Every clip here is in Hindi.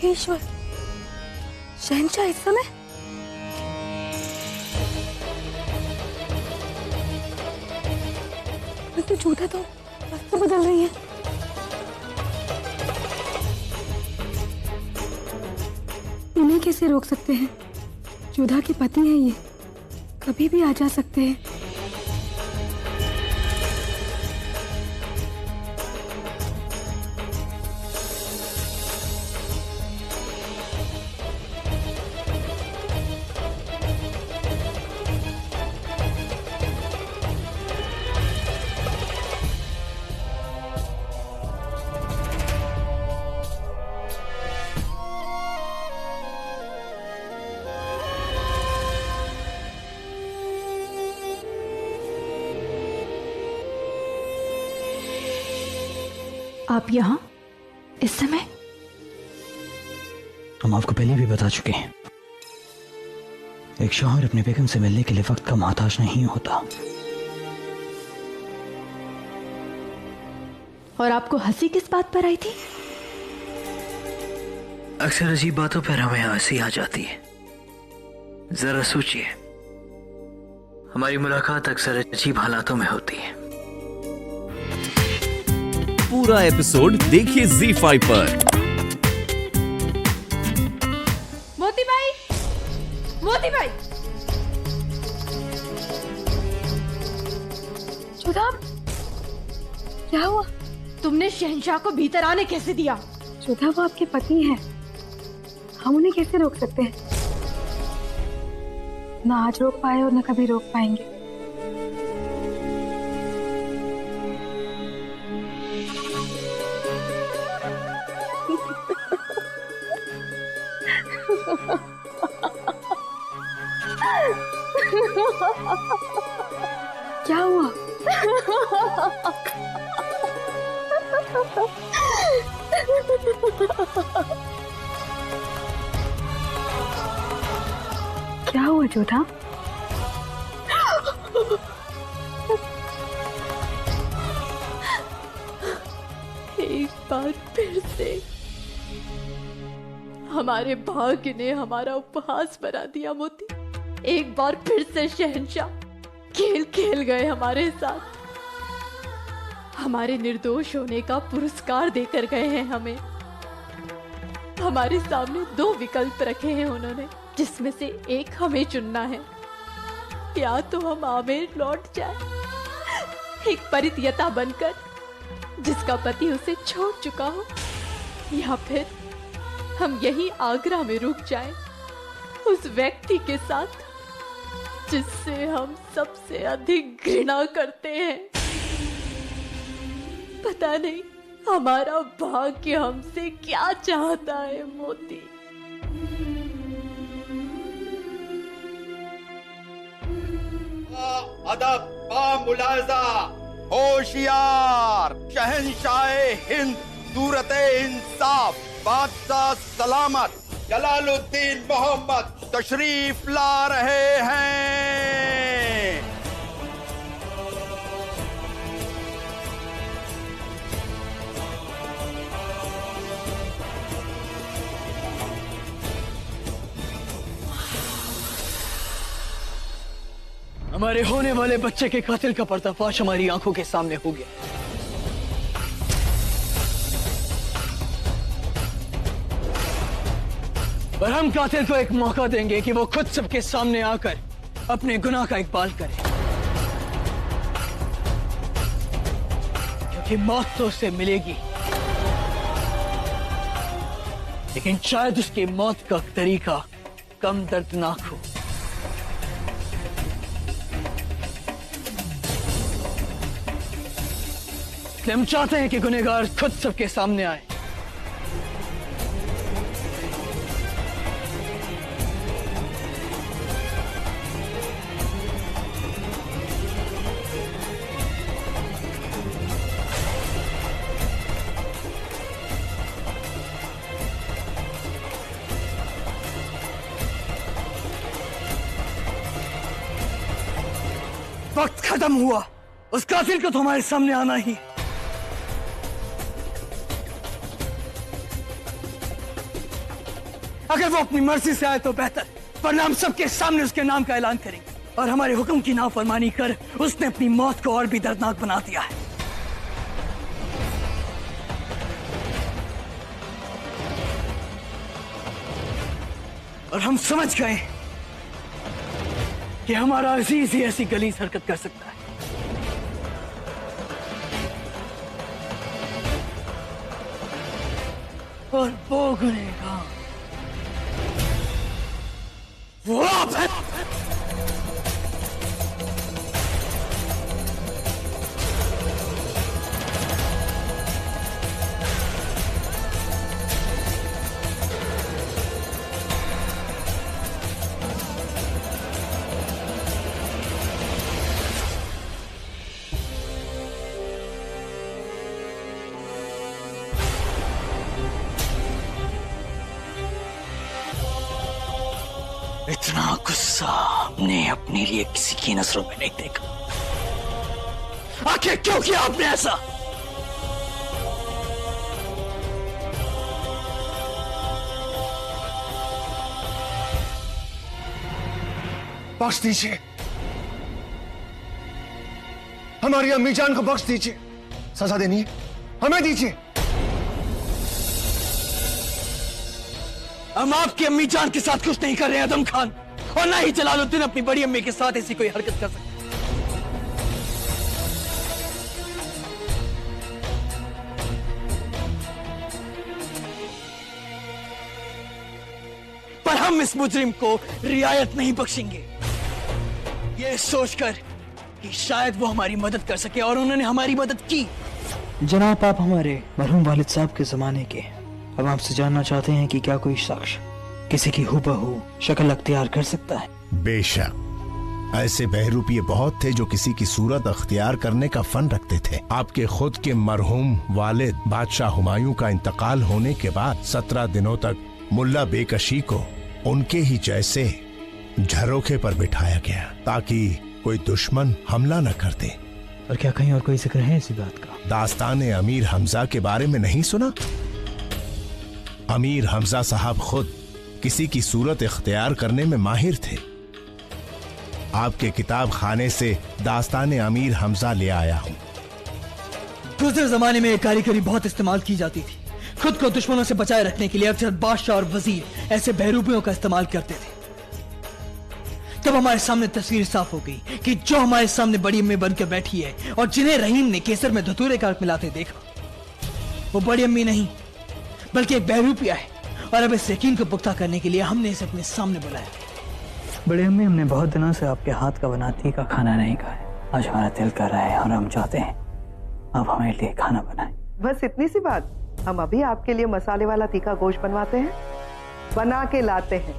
हे ईश्वर, शहंशाह इस समय? तो जोधा तो रास्ता बदल रही है। इन्हें कैसे रोक सकते हैं? जोधा के पति हैं ये, कभी भी आ जा सकते हैं। आप यहाँ इस समय? हम आपको पहले भी बता चुके हैं, एक शौहर अपने बेगम से मिलने के लिए वक्त का मोहताज नहीं होता। और आपको हंसी किस बात पर आई थी? अक्सर अजीब बातों पर हमें हंसी आ जाती है। जरा सोचिए, हमारी मुलाकात अक्सर अजीब हालातों में होती है। पूरा एपिसोड देखिए ZEE5 पर। मोती भाई, मोती भाई। जोधा, क्या हुआ? तुमने शहंशाह को भीतर आने कैसे दिया? जोधा, वो आपके पति हैं, हम उन्हें कैसे रोक सकते हैं? ना आज रोक पाए और न कभी रोक पाएंगे। क्या हुआ? क्या हुआ जोधा? एक बार फिर से हमारे भाग्य ने हमारा उपहास बना दिया मोती। एक बार फिर से शहंशाह खेल खेल गए हमारे साथ। हमारे निर्दोष होने का पुरस्कार देकर गए हैं हमें। हमारे सामने दो विकल्प रखे हैं उन्होंने, जिसमें से एक हमें चुनना है। या तो हम आमेर लौट जाए एक परित्यक्ता बनकर जिसका पति उसे छोड़ चुका हो, या फिर हम यहीं आगरा में रुक जाएं उस व्यक्ति के साथ जिससे हम सबसे अधिक घृणा करते हैं। पता नहीं हमारा भाग्य हमसे क्या चाहता है मोती। अदब बा मुलाजा, होशियार, शहंशाह हिंद, सूरते इंसाफ, बादशाह सलामत, जलालुद्दीन मोहम्मद तशरीफ ला रहे हैं। हमारे होने वाले बच्चे के कातिल का पर्दाफाश हमारी आंखों के सामने हो गया। पर हम कातिल को एक मौका देंगे कि वो खुद सबके सामने आकर अपने गुनाह का इकबाल करे, क्योंकि मौत तो उसे मिलेगी, लेकिन शायद उसकी मौत का तरीका कम दर्दनाक हो। हम चाहते हैं कि गुनहगार खुद सबके सामने आए। वक्त खत्म हुआ, उस कातिल को तुम्हारे सामने आना ही। अगर वो अपनी मर्जी से आए तो बेहतर, वरना हम सबके सामने उसके नाम का ऐलान करेंगे। और हमारे हुक्म की नाफरमानी कर उसने अपनी मौत को और भी दर्दनाक बना दिया है। और हम समझ गए कि हमारा अजीज ही ऐसी गलीज हरकत कर सकता है। और वो गुनहगार वो आप हैं। इतना गुस्सा आपने अपने लिए किसी की नजरों में नहीं देखा। आखिर क्यों किया आपने ऐसा? बख्श दीजिए, हमारी अम्मी जान को बख्श दीजिए। सजा देनी है हमें दीजिए। हम आपकी अम्मी जान के साथ कुछ नहीं कर रहे हैं आदम खान, और ना ही जलालुद्दीन अपनी बड़ी अम्मी के साथ ऐसी कोई हरकत कर सकते। पर हम इस मुजरिम को रियायत नहीं बख्शेंगे, ये सोचकर कि शायद वो हमारी मदद कर सके, और उन्होंने हमारी मदद की। जनाब, आप हमारे मरहूम वालिद साहब के जमाने के, अब आपसे जानना चाहते हैं कि क्या कोई शख्स किसी की हुबहू शक्ल अख्तियार कर सकता है? बेशक ऐसे बहरूपिये बहुत थे जो किसी की सूरत अख्तियार करने का फन रखते थे। आपके खुद के मरहूम वालिद बादशाह हुमायूं का इंतकाल होने के बाद 17 दिनों तक मुल्ला बेकशी को उनके ही जैसे झरोखे पर बिठाया गया ताकि कोई दुश्मन हमला न कर दे। और क्या कहीं और कोई जिक्र है इसी बात का? दास्तान अमीर हमजा के बारे में नहीं सुना? अमीर हमजा साहब खुद किसी की सूरत इख्तियार करने में माहिर थे। आपके किताब खाने से दास्तान अमीर हमजा ले आया हूँ। गुज़र जमाने में कारीगरी बहुत इस्तेमाल की जाती थी। खुद को दुश्मनों से बचाए रखने के लिए अक्सर बादशाह और वजीर ऐसे बहरूपियों का इस्तेमाल करते थे। तब हमारे सामने तस्वीर साफ हो गई कि जो हमारे सामने बड़ी अम्मी बनकर बैठी है और जिन्हें रहीम ने केसर में धतूरे का मिलाते देखा, वो बड़ी अम्मी नहीं बल्कि एक बहरूपिया है। और अब इस यकीन को पुख्ता करने के लिए हमने इसे अपने सामने बुलाया। बड़ी अम्मी, हमने बहुत दिनों से आपके हाथ का बना तीखा खाना नहीं खाया। आज हमारा दिल कर रहा है और हम चाहते हैं आप हमारे लिए खाना बनाएं। बस इतनी सी बात? हम अभी आपके लिए मसाले वाला तीखा गोश्त बनवाते हैं, बना के लाते हैं।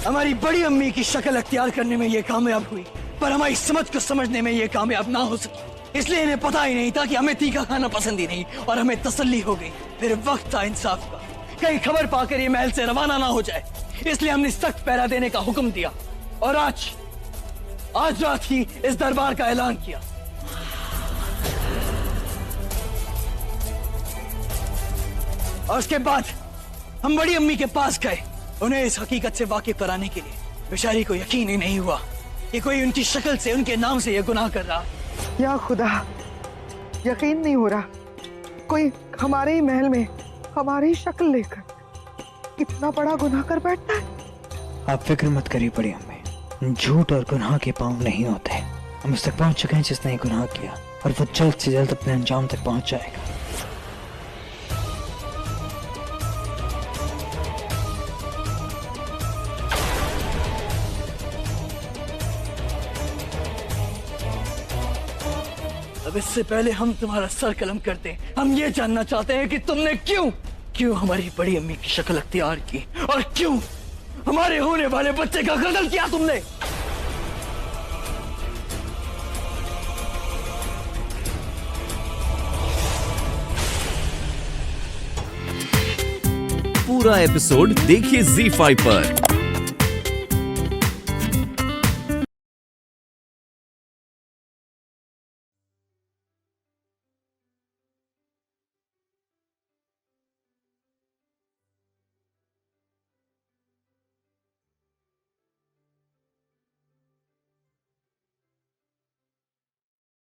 हमारी बड़ी अम्मी की शक्ल अख्तियार करने में ये कामयाब हुई, पर हमारी समझ को समझने में ये कामयाब ना हो सकी। इसलिए इन्हें पता ही नहीं था कि हमें तीखा खाना पसंद ही नहीं, और हमें तसल्ली हो गई। फिर वक्त था इंसाफ का, कहीं खबर पाकर ये महल से रवाना ना हो जाए, इसलिए हमने सख्त पहरा देने का हुक्म दिया। और आज रात ही इस दरबार का ऐलान किया। और उसके बाद हम बड़ी अम्मी के पास गए, उन्हें इस हकीकत से वाकिफ कराने के लिए। बेचारी को यकीन ही नहीं हुआ कि कोई उनकी शक्ल से, उनके नाम से यह गुनाह कर रहा। या खुदा, यकीन नहीं हो रहा कोई हमारे ही महल में हमारी ही शक्ल लेकर इतना बड़ा गुनाह कर बैठता है। आप फिक्र मत करिए बड़ी अम्मी, झूठ और गुनाह के पांव नहीं होते। हम उस तक पहुंच चुके हैं जिसने गुनाह किया, और वो जल्द से जल्द अपने अंजाम तक पहुंच जाएगा। अब इससे पहले हम तुम्हारा सर कलम करते हैं, हम ये जानना चाहते हैं कि तुमने क्यों हमारी बड़ी अम्मी की शक्ल अख्तियार की, और क्यों हमारे होने वाले बच्चे का कत्ल किया तुमने। पूरा एपिसोड देखिए ZEE5 पर।